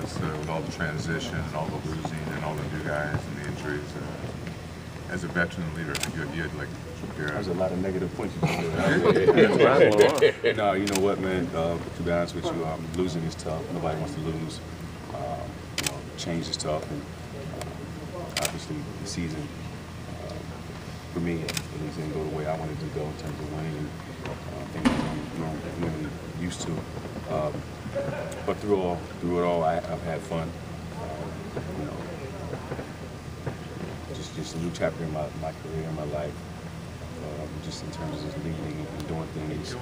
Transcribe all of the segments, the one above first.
playoffs with all the transition and all the losing and all the new guys and the injuries. As a veteran leader, I think you had like. There's a lot of negative points you can do. No, you know what, man? To be honest with you, losing is tough. Nobody wants to lose. Change is tough, and obviously the season, for me, at least didn't go the way I wanted to go in terms of winning and things I'm normally used to. But through it all, I've had fun. Just a new chapter in my career, in my life. Just in terms of just leading and doing things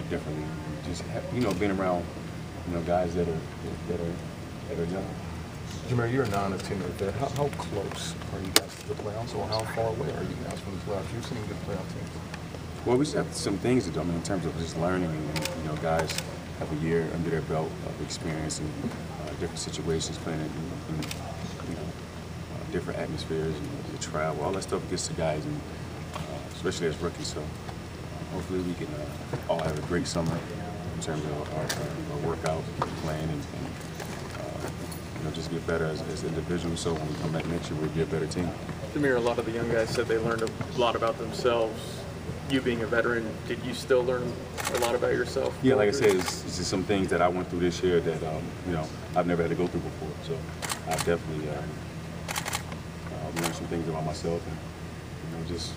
differently. Just being around guys that are young. Jameer, you're a non-teamer vet. How close are you guys to the playoffs, or how far away are you guys from the playoffs? You've seen good playoff teams. Well, we just have some things to do. I mean, in terms of just learning, and guys have a year under their belt of experience in different situations, playing in different atmospheres and the travel. All that stuff gets to guys, and especially as rookies. So hopefully we can all have a great summer in terms of our workout plan and just get better as individuals. So when we come back next year, we'll be a better team. Jameer, a lot of the young guys said they learned a lot about themselves. You being a veteran, did you still learn a lot about yourself? Yeah, like I said, it's just some things that I went through this year that I've never had to go through before. So I've definitely learned some things about myself, and just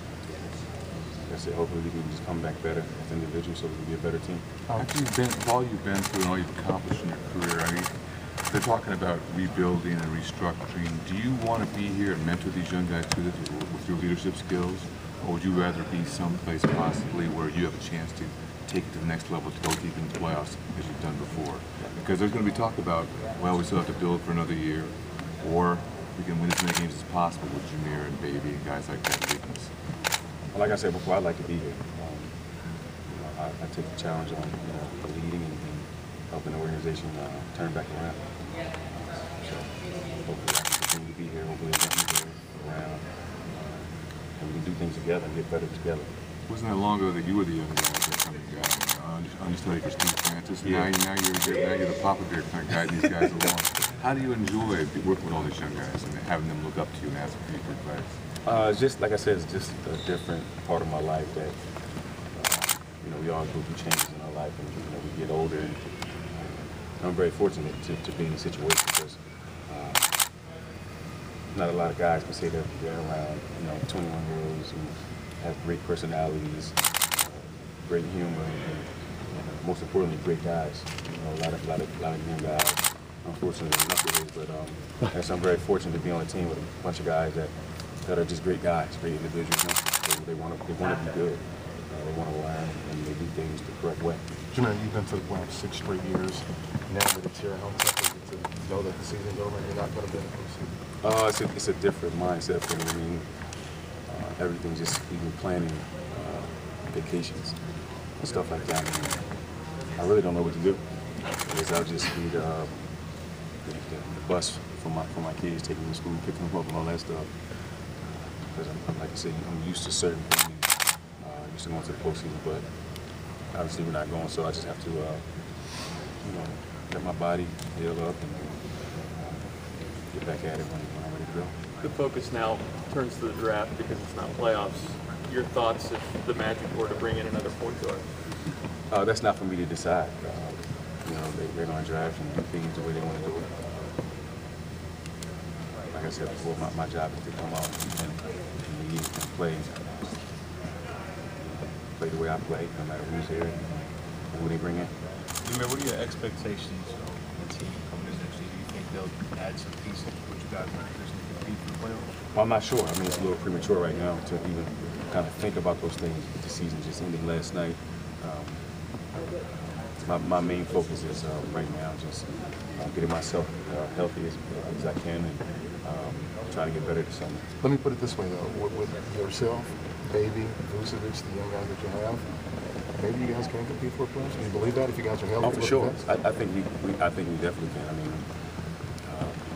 like I said, hopefully we can just come back better as individuals so we can be a better team. While you've been through and all you've accomplished in your career, I mean, they're talking about rebuilding and restructuring. Do you want to be here and mentor these young guys too with your leadership skills? Or would you rather be someplace possibly where you have a chance to take it to the next level, to go deep into the playoffs as you've done before? Because there's going to be talk about, well, we still have to build for another year, or we can win as many games as possible with Jameer and Baby and guys like that. Well, like I said before, I'd like to be here. I take the challenge on leading and helping the organization turn back around. So hopefully I can continue to be here. Hopefully I can be here around. And we can do things together and get better together. Wasn't that long ago that you were the young guy that kind of guy, understudy for Steve Francis? Yeah. Now you're the papa bear kind of guiding these guys along. How do you enjoy working with all these young guys and having them look up to you and ask for advice? It's just, like I said, it's just a different part of my life that, we all go through changes in our life, and, we get older. And I'm very fortunate to be in a situation because not a lot of guys can say that they're around, 21-year-olds who have great personalities, great humor, and most importantly, great guys. A lot of young guys. Unfortunately, knuckleheads, but I'm very fortunate to be on a team with a bunch of guys that are just great guys, great individuals. They want to be good. They want to learn, and they do things the correct way. Jameer, you've been to the playoffs 6 straight years. Now that it's here, how tough is it to know that the season's over and you're not going to be in the postseason? It's a different mindset for me. I mean, everything just even planning vacations and stuff like that. I mean, I really don't know what to do because I'll just be the bus for my kids, taking them to school, picking them up, and all that stuff. Because I'm like I said, I'm used to certain things. Used to going to the postseason, but obviously we're not going, so I just have to, let my body heal up and get back at it when I'm ready to go. The focus now turns to the draft because it's not playoffs. Your thoughts if the Magic were to bring in another point guard? That's not for me to decide. They're going to draft and do things the way they want to do it. Like I said before, my job is to come out and lead and play the way I play, no matter who's here and who they bring in. Jameer, what are your expectations of the team coming in next year? Do you think they'll add some pieces to put you guys in a position to compete for the playoffs? Well, I'm not sure. I mean, it's a little premature right now to even kind of think about those things. The season just ended last night. My main focus is right now just getting myself healthy as I can and trying to get better this summer. Let me put it this way, though. With yourself, Baby, Vucevic, the young guys that you have, maybe you guys can compete for a playoffs. Do you believe that if you guys are healthy? Oh, for sure. I think we definitely can. I mean,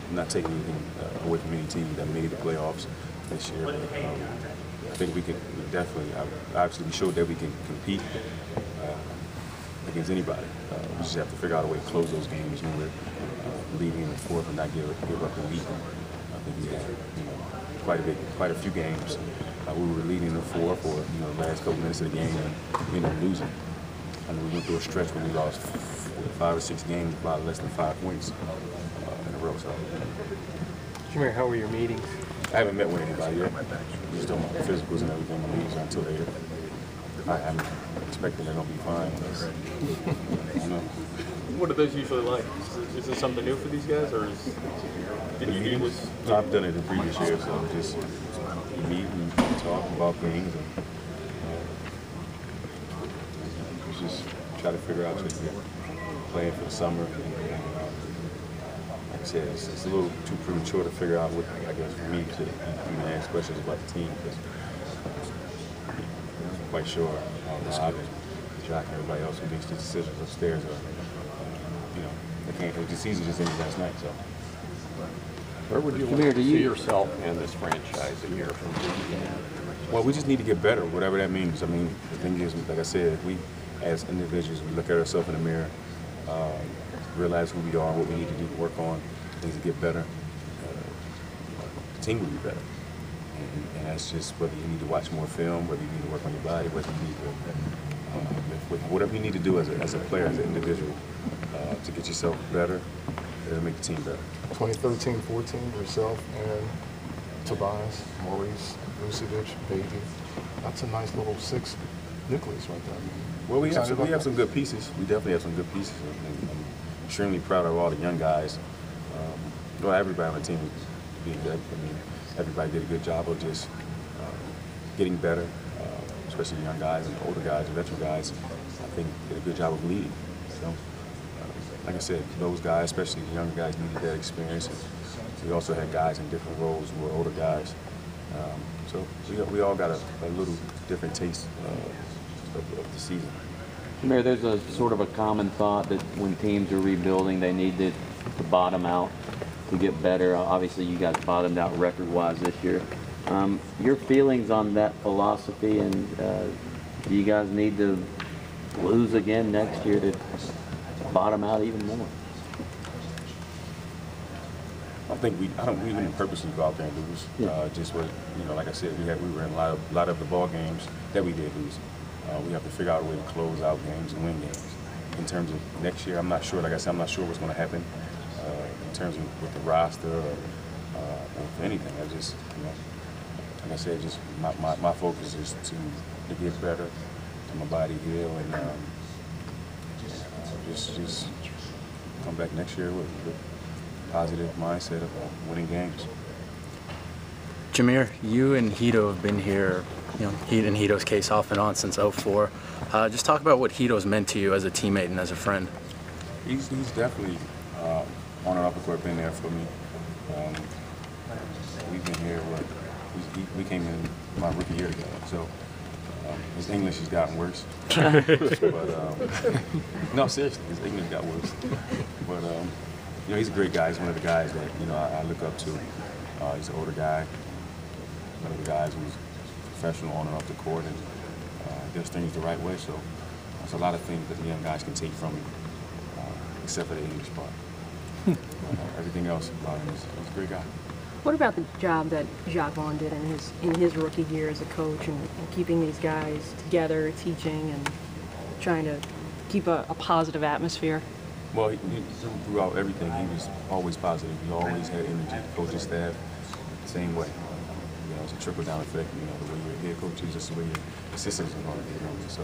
I'm not taking anything away from any team that made the playoffs this year, but I think we could definitely. Obviously, we showed that we can compete against anybody. We just have to figure out a way to close those games when we're leading in the fourth and not give up the lead. I think we had quite a few games. We were leading in the fourth or the last couple minutes of the game and ended up losing. And we went through a stretch where we lost 5 or 6 games by less than 5 points in a row. So. Jameer, how were your meetings? I haven't met with anybody yet. We just doing my physicals and everything. My meetings until later. I'm expecting they're gonna be fine. I don't know. What are those usually like? Is this something new for these guys, or did you do this? No, I've done it in previous years, so just meet and talk about things and just try to figure out just playing for the summer. Like I said, it's a little too premature to figure out what, I guess, for me to even ask questions about the team because I'm quite sure Rob and Jack and everybody else who makes these decisions upstairs are, they can't. The season just ended last night, so. Where would you Jameer, do you see yourself in this franchise a year from now? Well, we just need to get better, whatever that means. I mean, the thing is, like I said, we as individuals, we look at ourselves in the mirror, realize who we are, what we need to do to work on, things to get better. The team will be better. And that's just whether you need to watch more film, whether you need to work on your body, whether you need to, whatever you need to do as a player, as an individual, to get yourself better, it'll make the team better. 2013-14, yourself and Tobias, Maurice, Vucevic, Baby. That's a nice little 6 nucleus right there. Well, we have some good pieces. We definitely have some good pieces. And I'm extremely proud of all the young guys. Well, everybody on the team being good. I mean, everybody did a good job of just getting better, especially the young guys and the older guys, the veteran guys. I think did a good job of leading. So, like I said, those guys, especially the younger guys, needed that experience. And we also had guys in different roles who were older guys. So we all got a little different taste of the season. Jameer, there's a sort of a common thought that when teams are rebuilding, they need to bottom out to get better. Obviously, you guys bottomed out record-wise this year. Your feelings on that philosophy, and do you guys need to lose again next year to bottom out even more? I think we didn't purposely go out there and lose. Yeah. Just what like I said, we were in a lot of the ball games that we did lose. We have to figure out a way to close out games and win games. In terms of next year, I'm not sure. Like I said, I'm not sure what's going to happen in terms of with the roster or with anything. I just, like I said, just my focus is to get better, to my body heal, and just come back next year with positive mindset of winning games. Jameer, you and Hito have been here, in Hito's case, off and on since '04. Just talk about what Hito's meant to you as a teammate and as a friend. He's definitely on and off the court been there for me. We've been here. We came in my rookie year together, so his English has gotten worse. But no, seriously, his English got worse. But he's a great guy. He's one of the guys that I look up to. He's an older guy, one of the guys who's professional on and off the court and does things the right way. So there's a lot of things that the young guys can take from him, except for the English part. Everything else about him is a great guy. What about the job that Jacques Vaughn did in his rookie year as a coach and keeping these guys together, teaching and trying to keep a positive atmosphere? Well, throughout everything, he was always positive. He always had energy. The coaching staff, the same way. It's a trickle-down effect. The way your head coach is, just the way your assistants are going to be. So,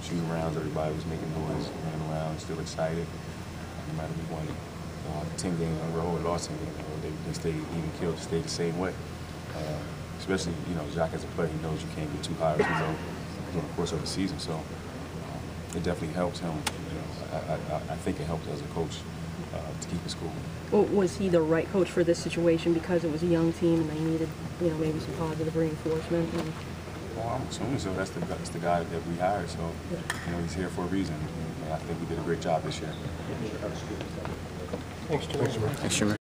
shooting rounds, everybody was making noise, running around, still excited. No matter if we won 10 games in a row or lost 10 games in a row, they stayed even killed, stayed the same way. Especially, Jacques as a player, he knows you can't get too high as during the course of the season. So, it definitely helps him. I think it helped as a coach to keep his cool. Well, was he the right coach for this situation because it was a young team and they needed, maybe some positive reinforcement? Well, I'm assuming so. That's the guy that we hired. So, he's here for a reason. And I think we did a great job this year. Thanks, Jameer. Thanks, Jameer.